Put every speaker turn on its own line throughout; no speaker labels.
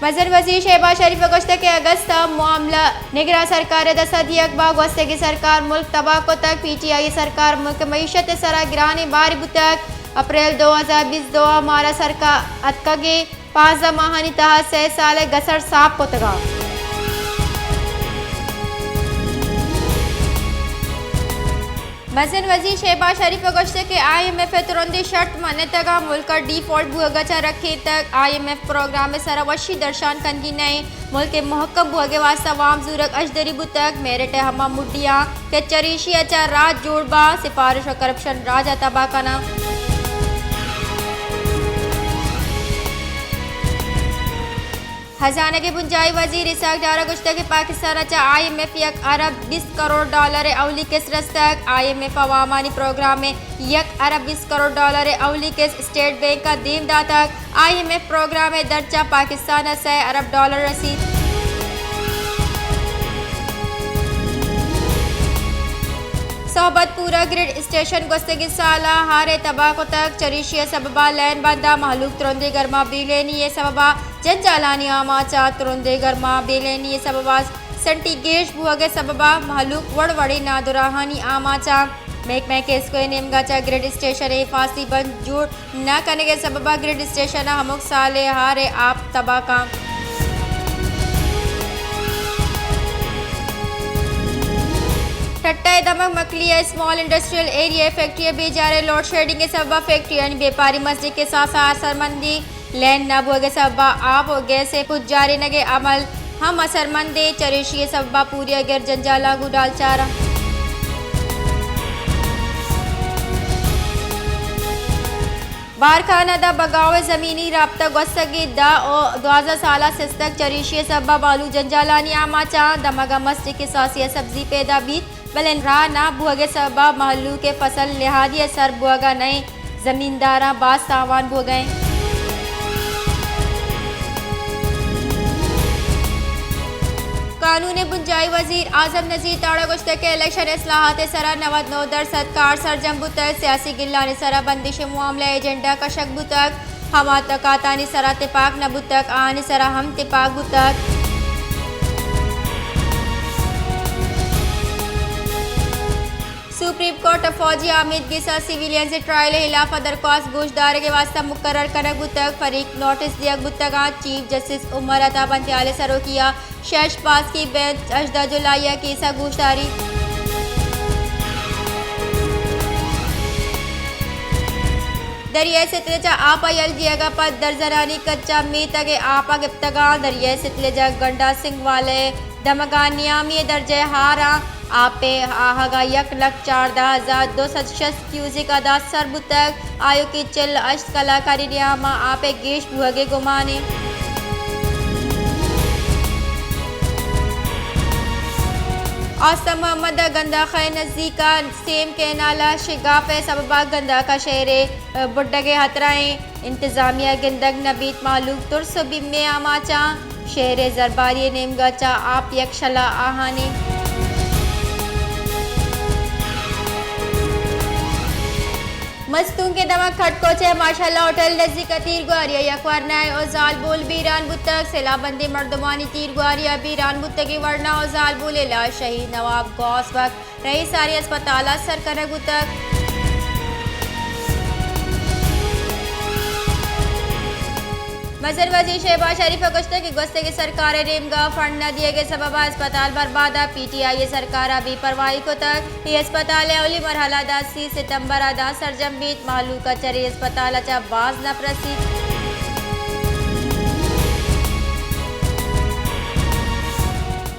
मजन वजीर शहबाज शरीफ गश्त के अगस्त मामला निगरान सरकार दसदी अकबा गश्त की सरकार मुल्क तबाह को तक PTI सरकार मुल्क मीशत सरा गिराने बारी बुतक अप्रैल 2020 दो हमारा सरकार अतकगे 5 माहानी तहा 6 साल गसर साफ को तगा मजन वजीर शहबाज शरीफ गश्त के IMF तुरंदी शर्त माने तगा मुल्क का डिफॉल्ट भुगचा रखे तक IMF प्रोग्राम में सरावशी दर्शान कनगी नए मुल्क के महकम भुगे वास्ता वाम जूरक अजदरी बुतक मेरिट हमा मुडिया के चरीशी अचा राज जोड़बा सिफारिश और करप्शन राजा तबाकाना खजाना के बुंजाई वजीर इसाक डारा गुश्त के पाकिस्तान अचा IMF एक अरब 20 करोड़ डॉलर अवली के रस्तक IMF अवामानी प्रोग्राम में 1 अरब 20 करोड़ डॉलर अवली के स्टेट बैंक का देमदा तक IMF प्रोग्राम में दर्जा पाकिस्तान 6 अरब डॉलर रसीद सोहबत पूरा ग्रिड स्टेशन गुस्तगी साला हारे तबाह को तक चरीशिया सबबा लैन बंदा महलूक तुरंदे गर्मा बेलेनी ये सबबा जन जालानी आमाचा तुरंदे गर्मा बेलेनी ये सबबा संटीगेश भुगे सबबा महलूक वड़वड़ी नादुराहानी आमाचा महकमे के इसको नेमगाचा ग्रिड स्टेशन फांसी बंद जुड़ न करने के सबबा ग्रिड स्टेशन हमुक साले हारे आप तबाह का टट्टा दमक मकलिया स्मॉल इंडस्ट्रियल एरिया फैक्ट्री बेजारे लोड शेडिंग के सबबा फैक्ट्री यानी व्यापारी मस्जिद के साथ असरमंदी लैंड न भोगे सबबा आप हो गए से कुछ जारी नगे अमल हम असरमंदे चरेशी के सबबा पूरी अगर जंजाला गुडाल चारा बारखाना दा बगाव ज़मीनी राब्ता गस्तगी दा और 2000 साल सिस्तक चरीशी सबबा बालू जंजालानी आमाचा दमगा मस्जिद के सासिया सब्जी पैदा भी बलन रा ना भुगे सबबा महलू के फसल लिहादी सर बुआगा नए जमींदारा बास सावान भो गए कानून बुंजाई वजीर आजम नजीर ताड़ा गुश्त के इलेक्शन इस्लाहात सरा 99% कार सरजम बुतक सियासी गिल्लानी सरा बंदिश मामला एजेंडा कशक बुतक हमा तकातानी सरा तिपाक न बुतक आनी सरा हम तिपाक बुतक सुप्रीम कोर्ट फौजी आमिद के साथ सिविलियन से ट्रायल खिलाफ दरख्वास्त गोशदार के वास्ता मुकर्रर करक बुतक फरीक नोटिस दिया बुतक चीफ जस्टिस उमर अता पंत्याले सरो किया शश पास की बेंच अजदा जुलाइया केसा गोशदारी दरिया सितलेजा आपा यल जियागा पर दर्जरानी कच्चा में तगे आपा गिप्तगा दरिया सितलेजा गंडा सिंह वाले दमगा नियामी दर्जे हारा आपे आहगा 1,14,200 क्यूजिक अदा सरबुतक आयो की चिल अश्त कलाकारी नियामा आपे गेश भुगे गुमाने आस्ता मोहम्मद गंदा खै नज़दीका सेम के नाला शिगाफ सबबा गंदा का शहर बुड्डगे हतराएं इंतज़ामिया गिंदग नबीत मालूक तुर्स बिम्मे आमाचा शहर जरबारी नेमगाचा आप यक्षला आहाने मस्तूं के दमक खटकोचे माशाल्लाह होटल नजदीक तीर गुआरिया यकवार नाय और जाल बोल बीरान बुतक सेलाबंदी मर्दमानी तीर गुआरिया बीरान बुतकी वरना और जाल बोले ला शहीद नवाब गौस वक्त रही सारी अस्पताल सर कर बुतक मजर वजीर शहबाज शरीफ गुश्त की गुस्ते की सरकार रेमगा फंड न दिए गए सबब अस्पताल बर्बादा PTI सरकार अभी परवाही को तक ये अस्पताल अवली मरहला 10 सितंबर अदा सरजम बीत मालू का चरी अस्पताल अचा बाज न प्रसी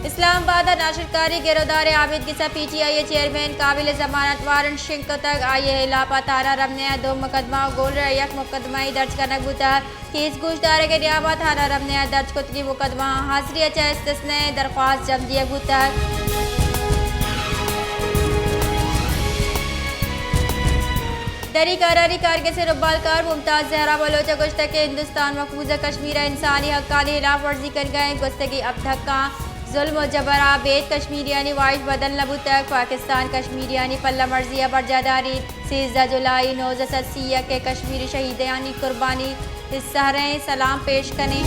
इस्लामाबाद नाशरकारी गिरफ्तार आबिद की PTI चेयरमैन काबिल जमानत वारंट सिंह को तक आइए लापता रमने 2 मुकदमा गोल एक मुकदमा दर्ज करना गुता केस गोशदार के नियामत थाना रमने दर्ज कुतगी मुकदमा हाजिरी अचा इस्तिस्ने दरख्वास्त जम दिया गुता दरी करारी कारगे से रुबालकार मुमताज जहरा बलोचा गुश्त के हिंदुस्तान मकबूजा कश्मीर इंसानी हक्कानी खिलाफ वर्जी कर गए गुस्तगी अब धक्का जुल्म जबरा बेद कश्मीरियानी वाइज बदन लबू तक पाकिस्तान कश्मीरियानी पल्ला मर्जिया पर जादारी 13 जुलाई 980 के कश्मीरी शहीदानी कुर्बानी हिस्सा रहे सलाम पेश करें।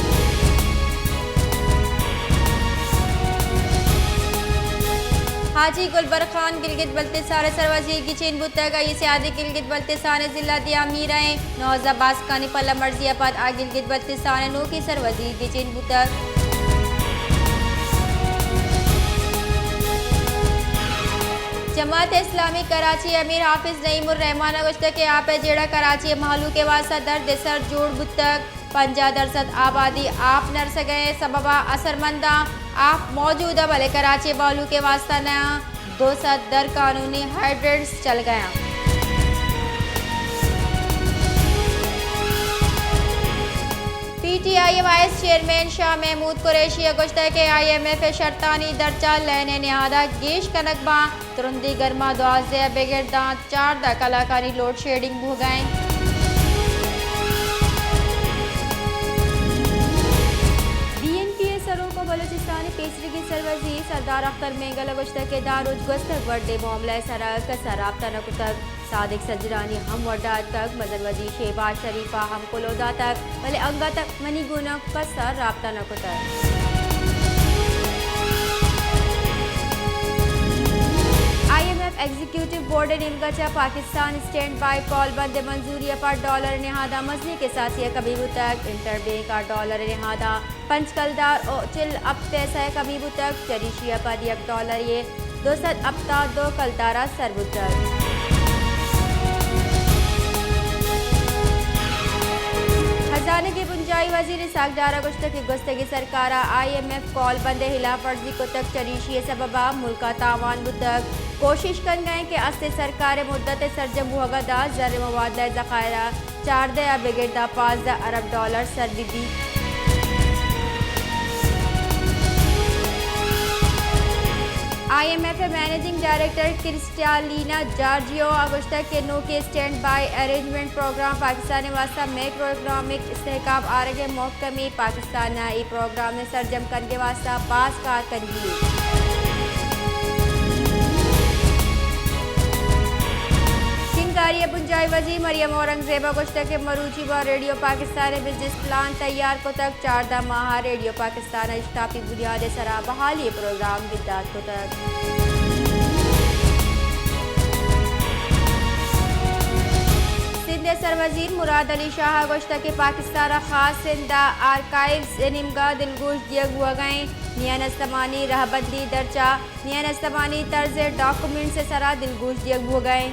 हाजी गुलबर खान गिलगित बल्तिस्तान सरवजी की चीन बुतगा ये सियादी गिलगित बल्तिस्तान जिला दिया मीराएं नौज अब्बास खानी पल्ला मर्जियाबाद आ गिलगित बल्तिस्तान नू की सरवजी की चीन बुतग जमात इस्लामी कराची अमीर हाफिज नईमुर रहमान गुश्त के आप जेड़ा कराची महलू के वास्ता दर्द सर जोड़ बुतक 50% आबादी आप नरस गए सबबा असरमंदा आप मौजूदा भले कराची बालू के वास्ता नया 200 दर कानूनी हाइड्रेट्स चल गया PTI vice chairman Shah Mahmood Qureshi गुश्त के IMF शर्तानी दर्जा लेने निहादा गेश कनकबा तुरंदी गर्मा दुआजे बेगिरदा 4 दा कलाकारी लोड शेडिंग हो गए सरों को बलूचिस्तानी पेशरी की सरवजी सरदार अख्तर मेंगल गुश्त के दारुज गुस्तक वर्डे मामला सरक सराबता नकुतक सादिक सजरानी हम वड्डा तक मजरवजी शेबाज शरीफा हम कुलोदा तक भले अंगा तक मनी गुना कसर राबता नकुतक IMF एग्जीक्यूटिव बोर्ड ने इनका पाकिस्तान स्टैंड बाय कॉल बंद मंजूरी पर डॉलर निहादा मसले के साथ ये कबीबू तक इंटरबैंक का डॉलर निहादा पंचकलदार और चिल अब पैसा कबीबू तक चरीशिया पर $1 ये 200 अब्ता 2 कलदारा सरबुतक खजाने की पुंजाई वजीर सागदारा गुश्त की गुस्तगी सरकारा IMF कॉल बंदे हिलाफ वर्जी को तक चरीशी सबबा मुल्का तावान बुतक कोशिश कर गए कि अस्ते सरकार मुद्दत सरजम हुगदा जर मुबादला ज़खायरा 4 या बेगिरदा 5 अरब डॉलर सरबी IMF managing director Kristalina Georgieva अगुस्ता के नो के standby arrangement programme Pakistani वास्ता मैक्रो इकनॉमिक इस्तेहकाम आ रहे महकमी पाकिस्तान ई प्रोग्राम में सरजम करने वास्ता पास कार करिए किंगारिया पुंजाई वजी मरियम औरंगजेबा गुश्त के मरूची व रेडियो पाकिस्तान बिजनेस प्लान तैयार को तक 4 माह रेडियो पाकिस्तान इश्ताफी बुनियाद सरा बहाली प्रोग्राम विदात को तक सिंध सरवजीर मुराद अली शाह गुश्त के पाकिस्तान खास सिंधा आर्काइव्स निमगा दिलगोश दिया हुआ गए नियानस्तमानी रहबंदी दर्जा नियानस्तमानी तर्ज डॉक्यूमेंट से सरा दिलगोश दिया हुआ गए